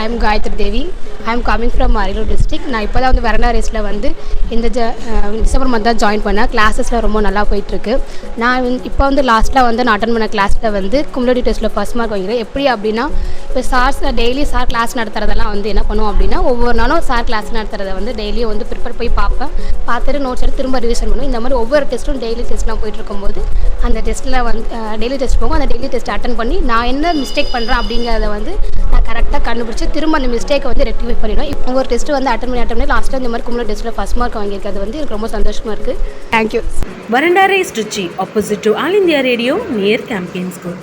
I am Gayatri Devi. I am coming from Marilo district. நான் இப்போ தான் வந்து Veranda RACEல வந்து இந்த டிசம்பர் மந்த் தான் ஜாயின் பண்ணேன். கிளாஸஸில் ரொம்ப நல்லா போயிட்டுருக்கு. நான் இப்போ வந்து லாஸ்ட்டில் வந்து நான் அட்டன் பண்ண கிளாஸில் வந்து குமுலேட்டிவ் டெஸ்ட்டில் ஃபர்ஸ்ட் மார்க் வாங்கிக்கிறேன். எப்படி அப்படின்னா இப்போ டெய்லி சார் கிளாஸ் நடத்துறதெல்லாம் வந்து என்ன பண்ணுவோம் அப்படின்னா ஒவ்வொரு நாளும் சார் கிளாஸ் நடத்துறத வந்து டெய்லியும் வந்து ப்ரிப்பேர் போய் பார்ப்பேன். பார்த்துட்டு நோட்ஸ் எடுத்து திரும்ப ரிவிஷன் பண்ணுவோம். இந்த மாதிரி ஒவ்வொரு டெஸ்ட்டும் டெய்லி டெஸ்ட்லாம் போயிட்டு இருக்கும்போது அந்த டெஸ்ட்டில் வந்து டெய்லி டெஸ்ட் போகும். அந்த டெய்லி டெஸ்ட் அட்டன் பண்ணி நான் என்ன மிஸ்டேக் பண்ணுறேன் அப்படிங்கிறத வந்து நான் கரெக்டாக கண்டுபிடிச்சி திரும்ப அந்த மிஸ்டேக்கை வந்து ரெக்டிஃபை பண்ணிடுவேன். இப்போ ஒரு டெஸ்ட்டு வந்து அட்டன் பண்ணி லாஸ்ட்டில் இந்த மாதிரி குமுலேட்டிவ் டெஸ்ட்டில் ஃபர்ஸ்ட் மார்க் வாங்கியிருக்கிறது வந்து எனக்கு ரொம்ப சந்தோஷமாக இருக்குது. Thank you. Veranda RACE Trichy, opposite to All India Radio, near Campaign School.